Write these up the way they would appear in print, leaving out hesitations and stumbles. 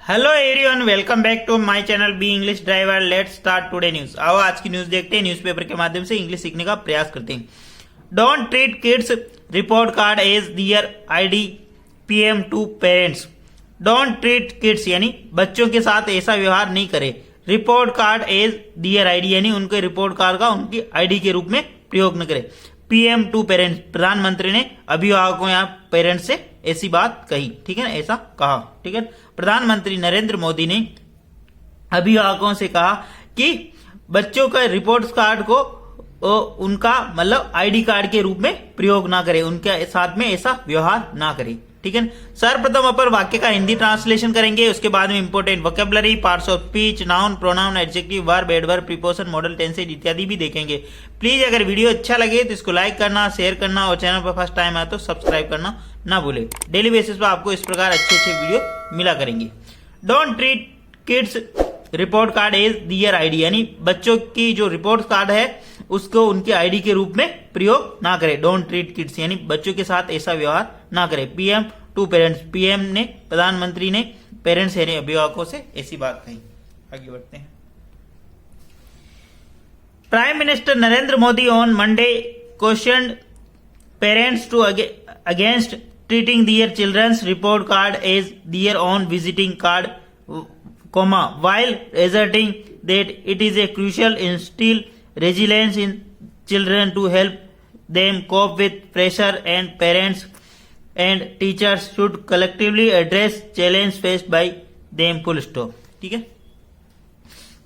Hello everyone, welcome back to my channel be English driver. Let's start today news. आओ आज की news देखते हैं। न्यूज़पेपर के माध्यम से इंग्लिश सीखने का प्रयास करते हैं। Don't treat kids report card as their ID, PM to parents. Don't treat kids यानी बच्चों के साथ ऐसा व्यवहार नहीं करे। Report card as their ID यानी उनके रिपोर्ट कार्ड का उनकी आईडी के रूप में प्रयोग न करे। पीएम टू पेरेंट्स, प्रधानमंत्री ने अभिभावकों या पेरेंट्स से ऐसी बात कही, ठीक है ना, ऐसा कहा, ठीक है। प्रधानमंत्री नरेंद्र मोदी ने अभिभावकों से कहा कि बच्चों का रिपोर्ट कार्ड को उनका मतलब आईडी कार्ड के रूप में प्रयोग ना करें, उनके साथ में ऐसा व्यवहार ना करें, ठीक है। सर्वप्रथम अपर वाक्य का हिंदी ट्रांसलेशन करेंगे, उसके बाद में important vocabulary, parts of speech, noun, pronoun, adjective, verb, adverb, preposition, model tenses इत्यादि भी देखेंगे। प्लीज अगर वीडियो अच्छा लगे तो इसको लाइक करना, शेयर करना और चैनल पर फर्स्ट टाइम आए तो सब्सक्राइब करना ना भूले। डेली बेसिस पर आपको इस प्रकार अच्छे अच्छे वीडियो मिला करेंगे। Don't treat kids report card as their ID यानी बच्चों की जो रिपोर्ट कार्ड है उसको उनके आईडी के रूप में प्रयोग ना करें। डोंट ट्रीट किड्स यानी बच्चों के साथ ऐसा व्यवहार ना करें। पीएम टू पेरेंट्स, पीएम ने प्रधानमंत्री ने पेरेंट्स यानी अभिभावकों से ऐसी बात कही। आगे बढ़ते हैं। Prime minister Narendra Modi on Monday question parents to against treating their children's report card as their own visiting card, while asserting that it is a crucial instill resilience in children to help them cope with pressure, and parents and teachers should collectively address challenge faced by them. full stop, ठीक है।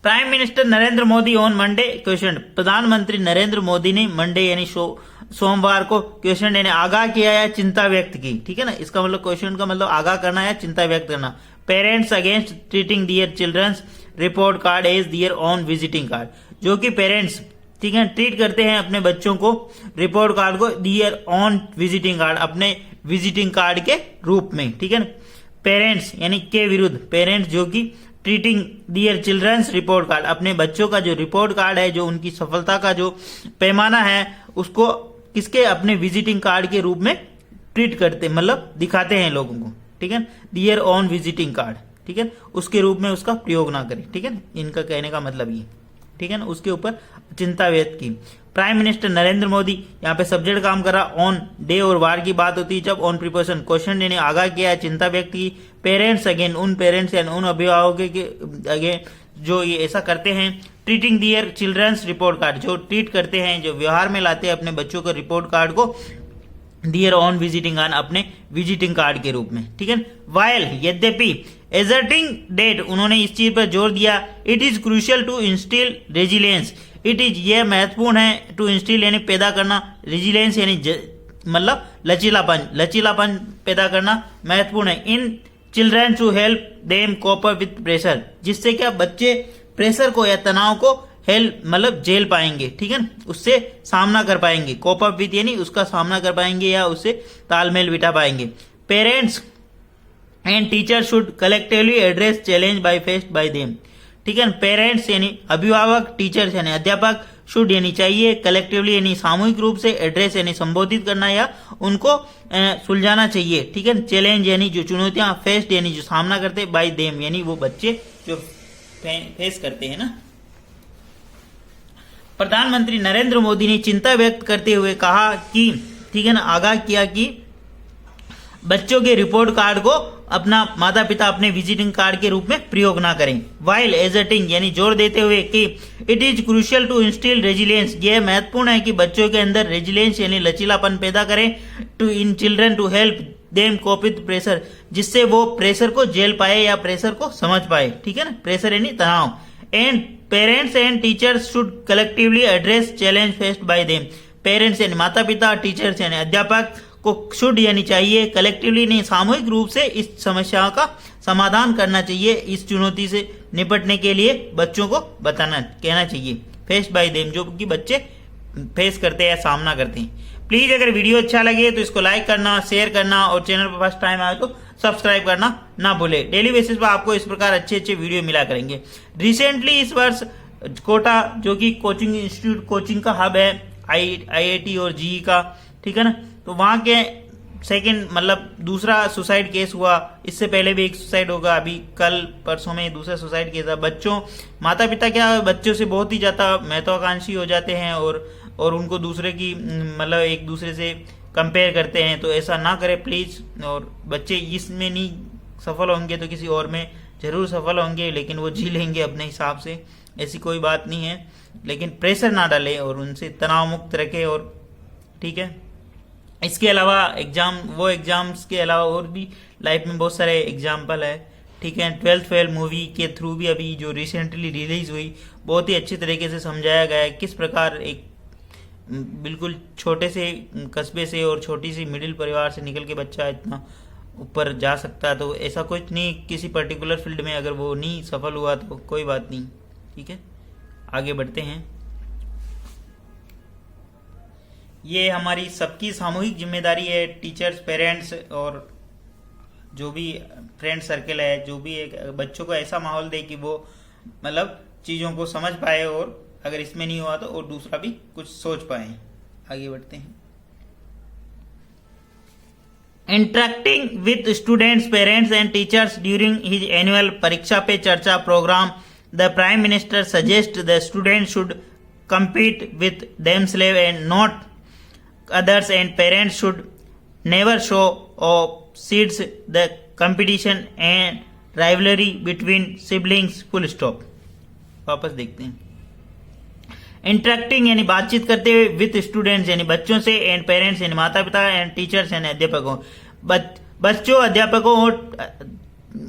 Prime minister Narendra Modi on Monday question, प्रधानमंत्री नरेंद्र मोदी ने Monday यानी सोमवार को question यानी आगाह किया या चिंता व्यक्त की, ठीक है ना। इसका मतलब क्वेश्चन का मतलब आगाह करना या चिंता व्यक्त करना। Parents against treating their children's report card as their on visiting card, जो कि पेरेंट्स, ठीक है, ट्रीट करते हैं अपने बच्चों को रिपोर्ट कार्ड को दियर ऑन विजिटिंग कार्ड, अपने विजिटिंग कार्ड के रूप में, ठीक है ना। पेरेंट्स यानी के विरुद्ध, पेरेंट्स जो कि treating their children's report card, अपने बच्चों का जो रिपोर्ट कार्ड है, जो उनकी सफलता का जो पैमाना है, उसको किसके अपने विजिटिंग कार्ड के रूप में ट्रीट करते मतलब दिखाते हैं लोगों को, ठीक है। दियर ऑन विजिटिंग कार्ड, ठीक है, उसके रूप में उसका प्रयोग ना करें, ठीक है। इनका कहने का मतलब ये, ठीक है ना। उसके ऊपर चिंता व्यक्त की। प्राइम मिनिस्टर नरेंद्र मोदी, यहाँ पे सब्जेक्ट काम करा, ऑन डे और वार की बात होती है जब ऑन प्रीपोजिशन क्वेश्चन यानी आगाह किया, चिंता व्यक्त की। पेरेंट्स अगेन, उन पेरेंट्स यानी उन अभिभावकों के अगेन जो ये ऐसा करते हैं। Treating their children's report card, जो ट्रीट करते हैं, जो व्यवहार में लाते हैं अपने बच्चों के रिपोर्ट कार्ड को दियर ऑन विजिटिंग कार्ड, अपने विजिटिंग कार्ड के रूप में, ठीक है। वाइल यद्यपि एजर्टिंग डेट, उन्होंने इस चीज पर जोर दिया, it is crucial to instil resilience, it is ये महत्वपूर्ण है, टू इंस्टिल यानी पैदा करना, रेजिलियंस यानी मतलब लचीलापन पैदा करना महत्वपूर्ण है। In children to help them cope up with pressure, जिससे क्या बच्चे प्रेशर को या तनाव को हेल्प मतलब झेल पाएंगे, ठीक है, उससे सामना कर पाएंगे। कोप अप विद यानी उसका सामना कर पाएंगे या उससे तालमेल बिठा पाएंगे। Parents and teacher should collectively address challenge by faced by them, ठीक है। पेरेंट्स यानी अभिभावक, टीचर्स यानी अध्यापक, शुड यानी चाहिए, कलेक्टिवली यानी सामूहिक रूप से, एड्रेस यानी संबोधित करना या उनको सुलझाना चाहिए, ठीक है। चैलेंज यानी जो चुनौतियां, फेस्ड यानी जो सामना करते, बाय देम यानी वो बच्चे जो फेस करते हैं ना। प्रधानमंत्री नरेंद्र मोदी ने चिंता व्यक्त करते हुए कहा कि, ठीक है ना, आगाह किया कि बच्चों के रिपोर्ट कार्ड को अपना माता पिता अपने विजिटिंग कार्ड के रूप में प्रयोग ना करें। वाइल एजर्टिंग यानी जोर देते हुए कि it is crucial to instil resilience, यह महत्वपूर्ण है कि बच्चों के अंदर रेजिलियंस यानी लचीलापन पैदा करें, to in children to help them cope with pressure, जिससे वो प्रेशर को झेल पाए या प्रेशर को समझ पाए, ठीक है ना। प्रेशर यानी तनाव। And parents and teachers should collectively address challenge faced by them, parents यानी माता पिता, टीचर्स यानी अध्यापक को शुड यानी चाहिए, कलेक्टिवली नहीं सामूहिक रूप से इस समस्या का समाधान करना चाहिए, इस चुनौती से निपटने के लिए बच्चों को बताना कहना चाहिए। फेस्ड बाय देम, जो कि बच्चे फेस करते हैं या सामना करते हैं। प्लीज अगर वीडियो अच्छा लगे तो इसको लाइक करना, शेयर करना और चैनल पर फर्स्ट टाइम आए तो सब्सक्राइब करना ना भूले। डेली बेसिस पर आपको इस प्रकार अच्छे अच्छे वीडियो मिला करेंगे। रिसेंटली इस वर्ष कोटा, जो कि कोचिंग इंस्टीट्यूट, कोचिंग का हब है, IIT और GE का, ठीक है ना, तो वहां के सेकंड मतलब दूसरा सुसाइड केस हुआ, इससे पहले भी एक सुसाइड होगा, अभी कल परसों में दूसरा सुसाइड केस था। बच्चों माता पिता क्या बच्चों से बहुत ही ज़्यादा महत्वाकांक्षी हो जाते हैं और उनको दूसरे की मतलब एक दूसरे से कंपेयर करते हैं, तो ऐसा ना करें प्लीज़। और बच्चे इसमें नहीं सफल होंगे तो किसी और में ज़रूर सफल होंगे, लेकिन वो जी लेंगे अपने हिसाब से, ऐसी कोई बात नहीं है। लेकिन प्रेशर ना डालें और उनसे तनाव मुक्त रखें। और ठीक है, इसके अलावा एग्जाम्स के अलावा और भी लाइफ में बहुत सारे एग्जाम्पल है। ठीक है, 12th फेल मूवी के थ्रू भी अभी जो रिसेंटली रिलीज हुई, बहुत ही अच्छी तरीके से समझाया गया है किस प्रकार एक बिल्कुल छोटे से कस्बे से और छोटी सी मिडिल परिवार से निकल के बच्चा इतना ऊपर जा सकता है। तो ऐसा कुछ नहीं, किसी पर्टिकुलर फील्ड में अगर वो नहीं सफल हुआ तो कोई बात नहीं। ठीक है, आगे बढ़ते हैं। ये हमारी सबकी सामूहिक जिम्मेदारी है, टीचर्स, पेरेंट्स और जो भी फ्रेंड सर्कल है, जो भी एक बच्चों को ऐसा माहौल दे कि वो मतलब चीज़ों को समझ पाए, और अगर इसमें नहीं हुआ तो और दूसरा भी कुछ सोच पाए। आगे बढ़ते हैं। Interacting with students, parents and teachers during his annual Pariksha Pe Charcha programme, the prime minister suggest the student should compete with themselves and not others, and parents should never show or seeds the competition and rivalry between siblings, full stop। वापस देखते हैं। Interacting यानी बातचीत करते हुए, with students यानी बच्चों से, एंड पेरेंट्स यानी माता पिता, एंड टीचर्स यानी अध्यापकों, बच्चों, अध्यापकों और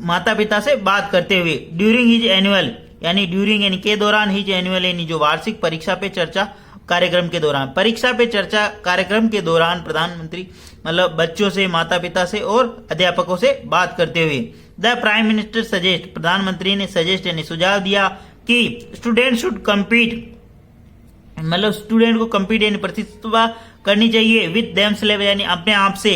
माता पिता से बात करते हुए, ड्यूरिंग हिज एनुअल यानी ड्यूरिंग यानी के दौरान, हिज एनुअल यानी जो वार्षिक परीक्षा पे चर्चा कार्यक्रम के दौरान, परीक्षा पे चर्चा कार्यक्रम के दौरान प्रधानमंत्री मतलब बच्चों से, माता पिता से और अध्यापकों से बात करते हुए, द प्राइम मिनिस्टर सजेस्ट प्रधानमंत्री ने सजेस्ट यानी सुझाव दिया कि स्टूडेंट शुड कम्पीट मतलब स्टूडेंट को कम्पीट यानी प्रतिस्पर्धा करनी चाहिए, विद देमसेल्फ यानी अपने आप से,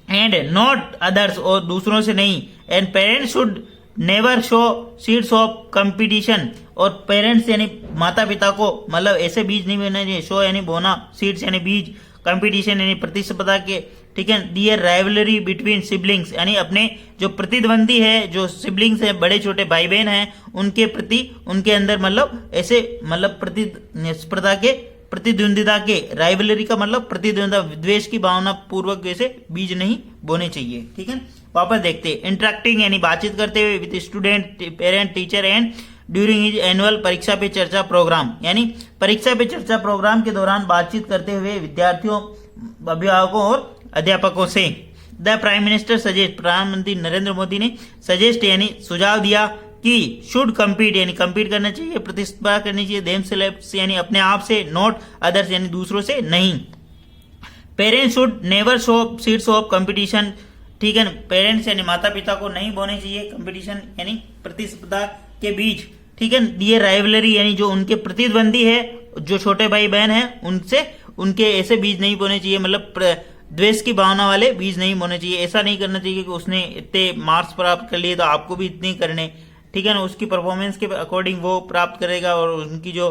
एंड नॉट अदर्स और दूसरों से नहीं, and parents should never show seeds of competition और पेरेंट्स यानी माता पिता को मतलब ऐसे बीज नहीं बोना चाहिए, शो यानी बोना, सीड्स यानी बीज, कंपटीशन यानी प्रतिस्पर्धा के। ठीक है, दियर राइवलरी बिटवीन सिबलिंग्स यानी अपने जो प्रतिद्वंदी है, जो सिबलिंग्स है, बड़े छोटे भाई बहन हैं, उनके प्रति उनके अंदर मतलब ऐसे मतलब प्रतिस्पर्धा के, प्रतिद्वंदिता के, राइवलरी का मतलब प्रतिद्वंदिता, द्वेष की भावना पूर्वक जैसे बीज नहीं बोने चाहिए। ठीक है, वापस देखते हैं। इंटरेक्टिंग यानी बातचीत करते हुए, with student, parent, teacher and during his annual Pariksha Pe Charcha programme यानी परीक्षा पे चर्चा प्रोग्राम के दौरान बातचीत करते हुए विद्यार्थियों, अभिभावकों और अध्यापकों से। द प्राइम मिनिस्टर सजेस्ट प्रधानमंत्री नरेंद्र मोदी ने सजेस्ट यानी सुझाव दिया कि शुड कम्पीट यानी कम्पीट करना चाहिए, प्रतिस्पर्धा करनी चाहिए, देमसेल्फ यानी अपने आप से, नॉट अदर्स यानी दूसरों से नहीं, parents should never show seeds of competition. ठीक है, पेरेंट्स यानी माता पिता को नहीं बोने चाहिए कंपटीशन यानी प्रतिस्पर्धा के बीज। ठीक है, ये राइवलरी यानी जो उनके प्रतिद्वंदी है, जो छोटे भाई बहन है, उनसे उनके ऐसे बीज नहीं बोने चाहिए, मतलब द्वेष की भावना वाले बीज नहीं बोने चाहिए। ऐसा नहीं करना चाहिए कि उसने इतने मार्क्स प्राप्त कर लिए तो आपको भी इतने करने। ठीक है ना, उसकी परफॉर्मेंस के अकॉर्डिंग वो प्राप्त करेगा और उनकी जो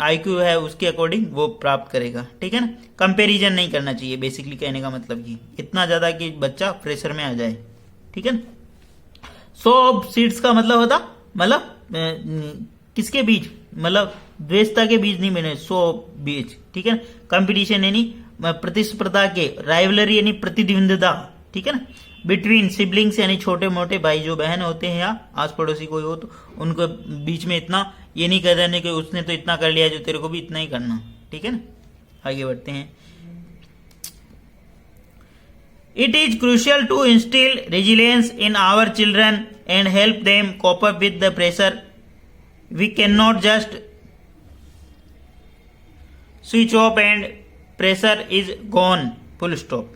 IQ है उसके अकॉर्डिंग वो प्राप्त करेगा। ठीक है ना, कंपैरिजन नहीं करना चाहिए, बेसिकली कहने का मतलब कि इतना ज्यादा कि बच्चा प्रेशर में आ जाए। ठीक है ना, 100 सीड्स का मतलब होता मतलब किसके बीज, मतलब द्वेषता के बीज नहीं बने, 100 बीज। ठीक है ना, कंपटीशन यानी प्रतिस्पर्धा के, राइवलरी यानी प्रतिद्वंदिता। ठीक है ना, बिटवीन सिबलिंग्स यानी छोटे मोटे भाई जो बहन होते हैं या आस पड़ोसी कोई हो तो उनको बीच में इतना ये नहीं कर देने कि उसने तो इतना कर लिया जो तेरे को भी इतना ही करना। ठीक है ना, आगे बढ़ते हैं। It is crucial to instil resilience in our children and help them cope up with the pressure. We can not just switch off and pressure is gone, full stop.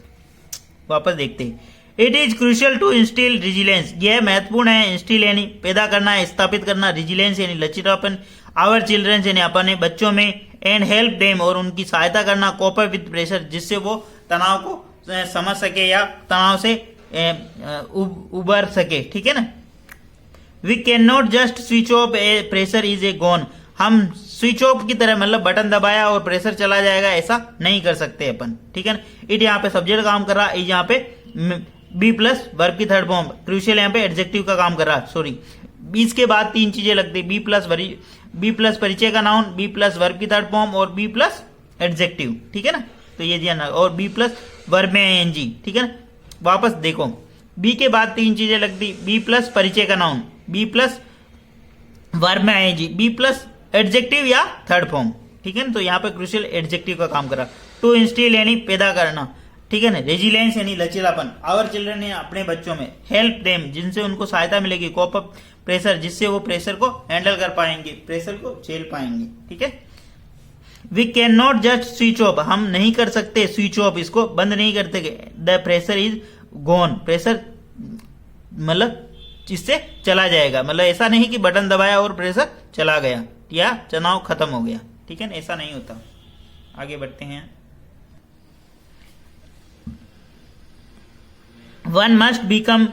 वापस देखते हैं। It is crucial to instil resilience, यह महत्वपूर्ण है, instil यानी पैदा करना, स्थापित करना, रिजिलेंस यानी लचीलापन, आवर चिल्ड्रंस यानी अपने बच्चों में, एंड हेल्प देम और उनकी सहायता करना, कोप अप विद प्रेशर जिससे वो तनाव को समझ सके या तनाव से उबर सके। ठीक है ना, we can not just switch off a pressure is a gone, हम स्विच ऑफ की तरह, मतलब बटन दबाया और प्रेशर चला जाएगा, ऐसा नहीं कर सकते अपन, ठीक है ना। इट यहाँ पे सब्जेक्ट काम कर रहा है, यहाँ पे बी प्लस वर्ब की थर्ड फॉर्म, क्रूशियल यहाँ पे एडजेक्टिव का काम कर रहा है, सॉरी। इसके बाद 3 चीजें लगती, बी प्लस परिचय का नाउन, बी प्लस वर्ब की थर्ड फॉर्म और बी प्लस एडजेक्टिव, ठीक है ना। तो ये दिया ना, और बी प्लस वर्ब में एनजी, ठीक है ना। वापस देखो, बी के बाद 3 चीजें लगती, बी प्लस परिचय का नाउन, बी प्लस वर्ब में आएगी, बी प्लस एडजेक्टिव या थर्ड फॉर्म, ठीक है ना। तो यहाँ पे क्रूशियल एडजेक्टिव का काम करा। टू इंस्टिल यानी पैदा करना, ठीक है ना। रेजिलेंस यानी लचीलापन, आवर चिल्ड्रन यानी अपने बच्चों में, हेल्प देम जिनसे उनको सहायता मिलेगी, कोप अप प्रेशर जिससे वो प्रेशर को हैंडल कर पाएंगे, प्रेशर को झेल पाएंगे, ठीक है। We can not just switch off, हम नहीं कर सकते स्विच ऑफ, इसको बंद नहीं करते। The pressure is gone, pressure मतलब इससे चला जाएगा, मतलब ऐसा नहीं कि बटन दबाया और प्रेशर चला गया या तनाव खत्म हो गया, ठीक है ना, ऐसा नहीं होता। आगे बढ़ते हैं। One must become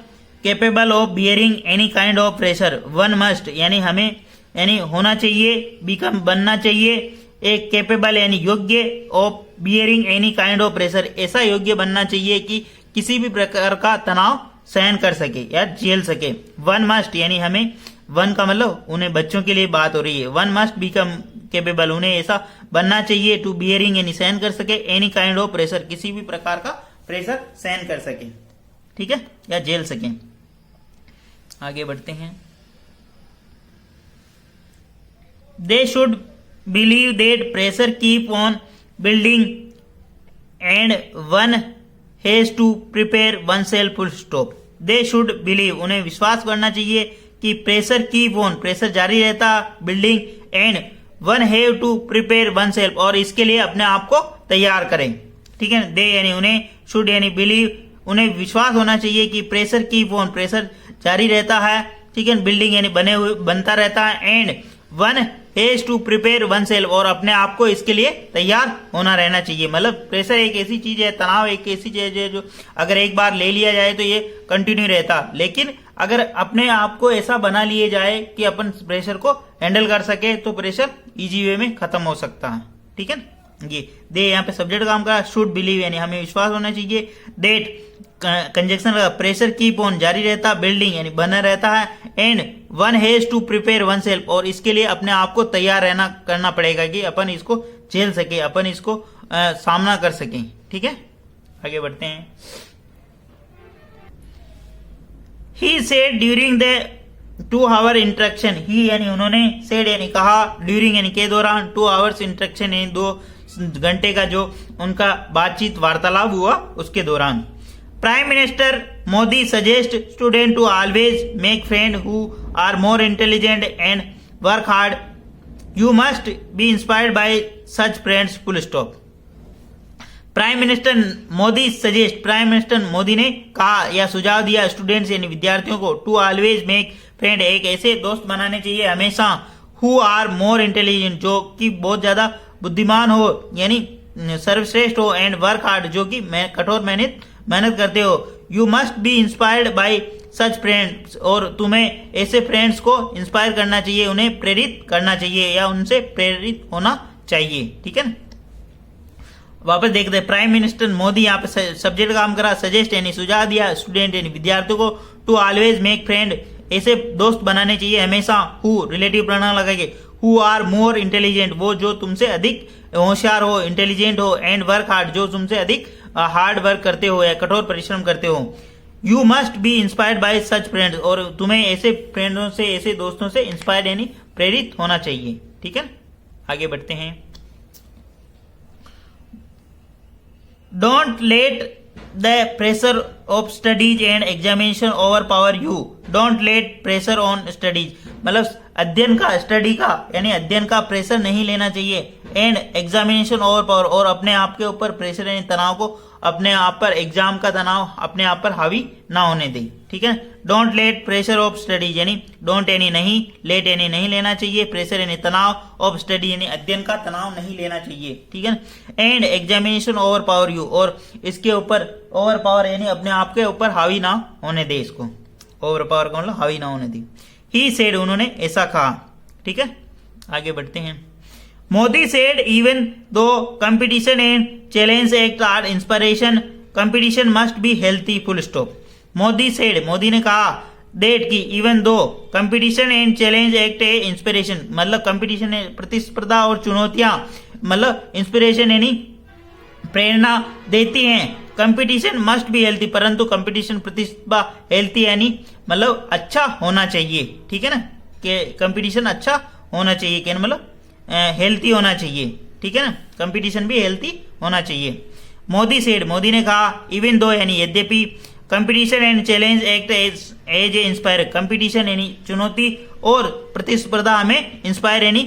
capable of bearing any kind of pressure, one must यानी हमें, यानी होना चाहिए, बिकम बनना चाहिए, एक केपेबल यानी योग्य, of bearing any kind of pressure ऐसा योग्य बनना चाहिए कि किसी भी प्रकार का तनाव सहन कर सके या झेल सके। वन मस्ट यानी हमें, वन का मतलब उन्हें बच्चों के लिए बात हो रही है, वन मस्ट बिकम केपेबल उन्हें ऐसा बनना चाहिए, टू बियरिंग यानी सहन कर सके, एनी काइंड ऑफ प्रेशर किसी भी प्रकार का प्रेशर सहन कर सके, ठीक है, या झेल सके। आगे बढ़ते हैं। They should believe that pressure keep on building and one has to prepare oneself, full stop. They should believe उन्हें विश्वास करना चाहिए कि प्रेशर कीप ऑन प्रेशर जारी रहता, building and one have to prepare oneself और इसके लिए अपने आप को तैयार करें, ठीक है। दे यानी उन्हें, शुड यानी बिलीव उन्हें विश्वास होना चाहिए कि प्रेशर कीप ऑन प्रेशर जारी रहता है, ठीक है। बिल्डिंग यानी बने हुए बनता रहता है, and one has to prepare oneself और अपने आप को इसके लिए तैयार होना रहना चाहिए। मतलब प्रेशर एक ऐसी चीज है, तनाव एक ऐसी चीज है जो अगर एक बार ले लिया जाए तो ये कंटिन्यू रहता, लेकिन अगर अपने आप को ऐसा बना लिए जाए कि अपन प्रेशर को हैंडल कर सके तो प्रेशर इजी वे में खत्म हो सकता है, ठीक है। ये दे यहाँ पे सब्जेक्ट काम का, शुड बिलीव यानी हमें विश्वास होना चाहिए, डेट कंजक्शन का, प्रेशर कीप ऑन जारी रहता, बिल्डिंग यानी बना रहता है, and one has to prepare oneself और इसके लिए अपने आप को तैयार रहना करना पड़ेगा कि अपन इसको झेल सके, अपन इसको सामना कर सकें, ठीक है। आगे बढ़ते हैं। He said during the 2 hour interaction, he यानी उन्होंने, सेड यानी कहा, ड्यूरिंग यानी के दौरान, 2 आवर्स इंटरेक्शन यानी 2 घंटे का जो उनका बातचीत वार्तालाप हुआ उसके दौरान। Prime minister Modi suggest student to always make friend who are more intelligent and work hard, you must be inspired by such friends, full stop. Prime minister Modi suggest, prime minister Modi ने कहा या सुझाव दिया स्टूडेंट्स यानी विद्यार्थियों को, टू ऑलवेज मेक फ्रेंड एक ऐसे दोस्त बनाने चाहिए हमेशा, हु आर मोर इंटेलिजेंट जो कि बहुत ज्यादा बुद्धिमान हो यानी सर्वश्रेष्ठ हो, एंड वर्क हार्ड जो कि कठोर मेहनत करते हो, you must be inspired by such friends और तुम्हें ऐसे फ्रेंड्स को इंस्पायर करना चाहिए, उन्हें प्रेरित करना चाहिए या उनसे प्रेरित होना चाहिए, ठीक है ना। वापस देखते हैं। प्राइम मिनिस्टर मोदी यहाँ पे सब्जेक्ट काम करा, सजेस्ट यानी सुझाव दिया, स्टूडेंट यानी विद्यार्थियों को, टू ऑलवेज मेक फ्रेंड ऐसे दोस्त बनाने चाहिए हमेशा, हु रिलेटिव प्रोनाउन लगाएंगे, हु आर मोर इंटेलिजेंट वो जो तुमसे अधिक होशियार हो, इंटेलिजेंट हो, एंड वर्क हार्ड जो तुमसे अधिक हार्ड वर्क करते हो या कठोर परिश्रम करते हो, you must be inspired by such friends और तुम्हें ऐसे फ्रेंडों से, ऐसे दोस्तों से इंस्पायर्ड यानी प्रेरित होना चाहिए, ठीक है। आगे बढ़ते हैं। Don't let the pressure of studies and examination over power you, don't let pressure on studies मतलब अध्ययन का, स्टडी का यानी अध्ययन का प्रेशर नहीं लेना चाहिए, एंड एग्जामिनेशन ओवर पावर और अपने आप के ऊपर प्रेशर यानी तनाव को अपने आप पर, एग्जाम का तनाव अपने आप पर हावी ना होने दे, ठीक है। Don't let pressure of studies यानी डोंट यानी नहीं, लेट यानी नहीं लेना चाहिए, प्रेशर यानी तनाव, ऑफ स्टडी यानी अध्ययन का तनाव नहीं लेना चाहिए, ठीक है। And examination over power you और इसके ऊपर ओवर पावर यानी अपने आप के ऊपर हावी ना होने दे, इसको ओवर पावर का मतलब हावी ना होने दे। ही सेड उन्होंने ऐसा कहा, ठीक है। आगे बढ़ते हैं। Modi said even though competition and challenge act are inspiration, competition must be healthy, full stop. Modi said, Modi ने कहा that कि even though competition and challenge act है inspiration, मतलब competition है प्रतिस्पर्धा और चुनौतियां मतलब inspiration यानी प्रेरणा देती हैं, कंपटीशन मस्ट बी हेल्थी, परंतु कंपटीशन प्रतिस्पर्धा हेल्थी यानी मतलब अच्छा होना चाहिए, ठीक है ना, कि कंपटीशन अच्छा होना चाहिए, क्या मतलब हेल्थी होना चाहिए, ठीक है ना, कंपटीशन भी हेल्थी होना चाहिए। मोदी सेड, मोदी ने कहा इवन दो यानी यद्यपि competition and challenge act as a inspire, competition यानी चुनौती और प्रतिस्पर्धा हमें इंस्पायर यानी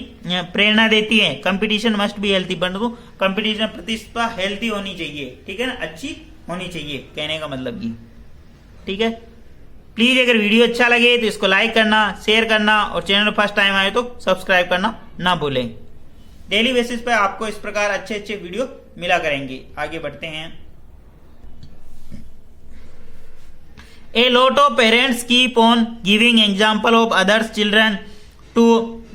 प्रेरणा देती है। कंपटीशन मस्ट बी हेल्थी, परंतु कंपटीशन प्रतिस्पर्धा हेल्थी होनी चाहिए, ठीक है ना, अच्छी होनी चाहिए, कहने का मतलब ये, ठीक है। प्लीज अगर वीडियो अच्छा लगे तो इसको लाइक करना, शेयर करना और चैनल पर फर्स्ट टाइम आए तो सब्सक्राइब करना ना भूलें। डेली बेसिस पे आपको इस प्रकार अच्छे अच्छे वीडियो मिला करेंगे। आगे बढ़ते हैं। A lot of parents keep on giving example of others children to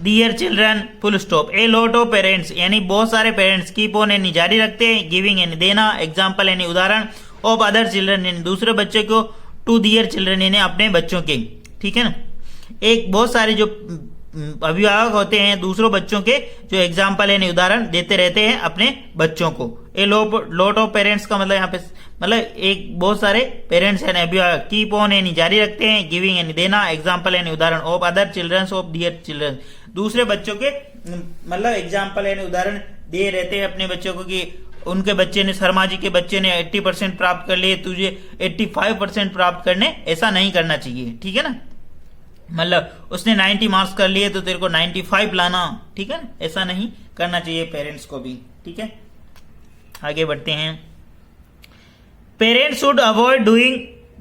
their children, full stop. A lot of parents यानी बहुत सारे पेरेंट्स keep on यानी जारी रखते हैं, गिविंग यानी देना, एग्जाम्पल यानी उदाहरण, ऑफ अदर चिल्ड्रन यानी दूसरे बच्चे को, टू दियर चिल्ड्रन यानी अपने बच्चों के, ठीक है ना। एक बहुत सारे जो अभिभावक होते हैं दूसरों बच्चों के जो एग्जाम्पल यानी उदाहरण देते रहते हैं अपने बच्चों को। ए लॉट ऑफ पेरेंट्स का मतलब यहाँ पे मतलब एक बहुत सारे पेरेंट्स यानी अभिभावक, कीप ऑन यानी जारी रखते हैं, गिविंग यानी देना, एग्जाम्पल यानी उदाहरण, of other children of their children दूसरे बच्चों के मतलब एग्जाम्पल यानी उदाहरण दे रहते हैं अपने बच्चों को कि उनके बच्चे ने, शर्मा जी के बच्चे ने 80% प्राप्त कर लिए, तुझे 85% प्राप्त करने, ऐसा नहीं करना चाहिए, ठीक है ना। मतलब उसने 90 मार्क्स कर लिए तो तेरे को 95 लाना, ठीक है ना, ऐसा नहीं करना चाहिए पेरेंट्स को भी, ठीक है। आगे बढ़ते हैं। Parents should avoid doing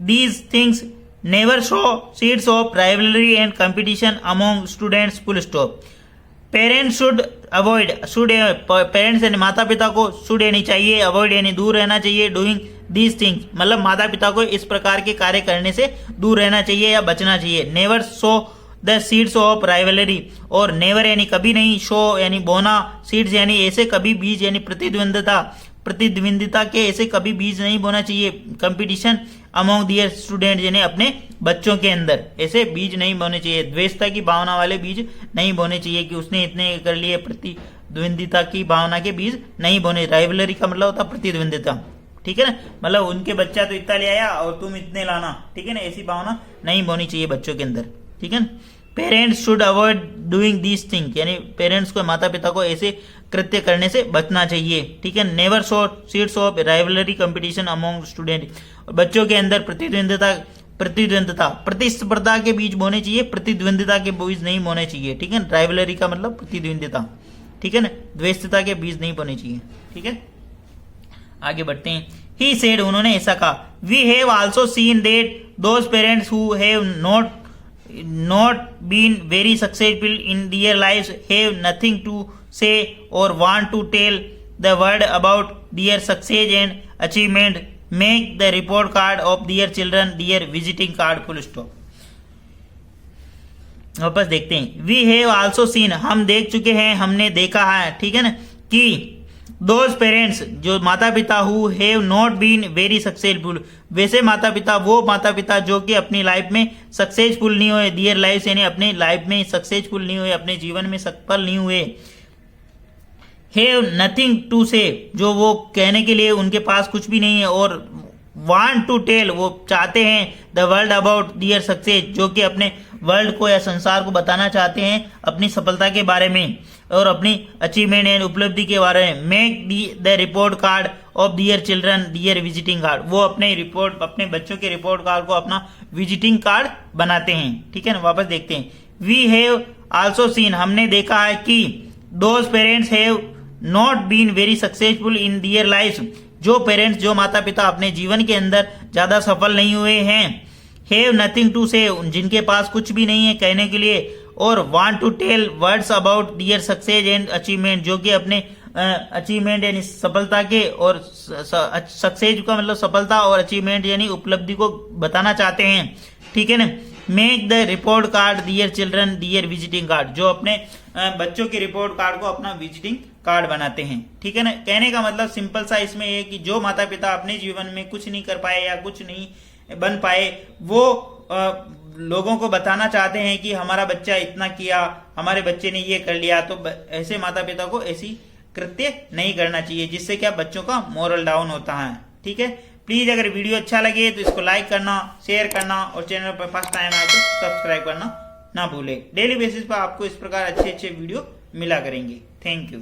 these things, never show seeds of rivalry and competition among students, full stop. Parents should avoid, should parents यानी माता पिता को शुड यानी चाहिए, अवॉइड यानी दूर रहना चाहिए, डूइंग दीज थिंग्स मतलब माता पिता को इस प्रकार के कार्य करने से दूर रहना चाहिए या बचना चाहिए। Never show the seeds of rivalry, और नेवर यानी कभी नहीं, शो यानी बोना, सीड्स यानी ऐसे कभी बीज यानी प्रतिद्वंदिता के ऐसे कभी बीज नहीं बोना चाहिए। कंपटीशन अमोंग दियर स्टूडेंट यानी अपने बच्चों के अंदर ऐसे बीज नहीं बोने चाहिए। द्वेषता की भावना वाले बीज नहीं बोने चाहिए कि उसने इतने कर लिए, प्रतिद्वंदिता की भावना के बीज नहीं बोने। राइवलरी का मतलब होता प्रतिद्वंदिता, ठीक है ना, मतलब उनके बच्चा तो इतना ले आया और तुम इतने लाना, ठीक है ना, ऐसी भावना नहीं बोनी चाहिए बच्चों के अंदर, ठीक है ना। Parents should avoid doing these thing यानी पेरेंट्स को, माता पिता को ऐसे कृत्य करने से बचना चाहिए, ठीक है। Never show seeds of rivalry competition among student, बच्चों के अंदर प्रतिस्पर्धा के बीज बोने चाहिए, प्रतिद्वंदिता के बीज नहीं बोने चाहिए, ठीक है। राइवलरी का मतलब प्रतिद्वंदिता, ठीक है ना, द्वेषता के बीज नहीं बोने चाहिए, ठीक है। आगे बढ़ते हैं। ही सेड, उन्होंने ऐसा कहा, we have also seen that those parents who have not been very successful in their lives have nothing to say और want to tell the world about their success and achievement, make the report card of their children their visiting card, full stop. वापस देखते हैं। We have also scene, हम देख चुके हैं, हमने देखा है, ठीक है ना, कि दोज पेरेंट्स जो माता पिता who have not been very successful, वैसे माता पिता, वो माता पिता जो कि अपनी लाइफ में सक्सेसफुल नहीं हुए, दियर लाइफ यानी अपनी लाइफ में सक्सेसफुल नहीं हुए, अपने जीवन में सफल नहीं हुए, हैव नथिंग टू से जो वो कहने के लिए उनके पास कुछ भी नहीं है, और वांट टू टेल वो चाहते हैं the world about their success जो कि अपने वर्ल्ड को या संसार को बताना चाहते हैं अपनी सफलता के बारे में और अपनी अचीवमेंट एंड उपलब्धि के बारे में। Make the report card of their children their visiting card, वो अपने रिपोर्ट, अपने बच्चों के रिपोर्ट कार्ड को अपना विजिटिंग कार्ड बनाते हैं, ठीक है ना। वापस देखते हैं। वी हैव आल्सो सीन, हमने देखा है कि those parents have not been very successful in their life, जो पेरेंट्स, जो माता पिता अपने जीवन के अंदर ज्यादा सफल नहीं हुए हैं, हैव नथिंग टू से जिनके पास कुछ भी नहीं है कहने के लिए, और want to tell words about their success and achievement जो कि अपने अचीवमेंट यानी सफलता के, और सक्सेस का मतलब सफलता और अचीवमेंट यानी उपलब्धि को बताना चाहते हैं, ठीक है ना। Make the report card their children their visiting card, जो अपने बच्चों के रिपोर्ट कार्ड को अपना विजिटिंग कार्ड बनाते हैं। ठीक है ना। कहने का मतलब सिंपल सा इसमें है कि जो माता पिता अपने जीवन में कुछ नहीं कर पाए या कुछ नहीं बन पाए, वो लोगों को बताना चाहते हैं कि हमारा बच्चा इतना किया, हमारे बच्चे ने ये कर लिया, तो ऐसे माता पिता को ऐसी कृत्य नहीं करना चाहिए, जिससे क्या बच्चों का मोरल डाउन होता है। ठीक है। प्लीज अगर वीडियो अच्छा लगे तो इसको लाइक करना, शेयर करना और चैनल पर फर्स्ट टाइम आए तो सब्सक्राइब करना ना भूले। डेली बेसिस पर आपको इस प्रकार अच्छे अच्छे वीडियो मिला करेंगे। Thank you.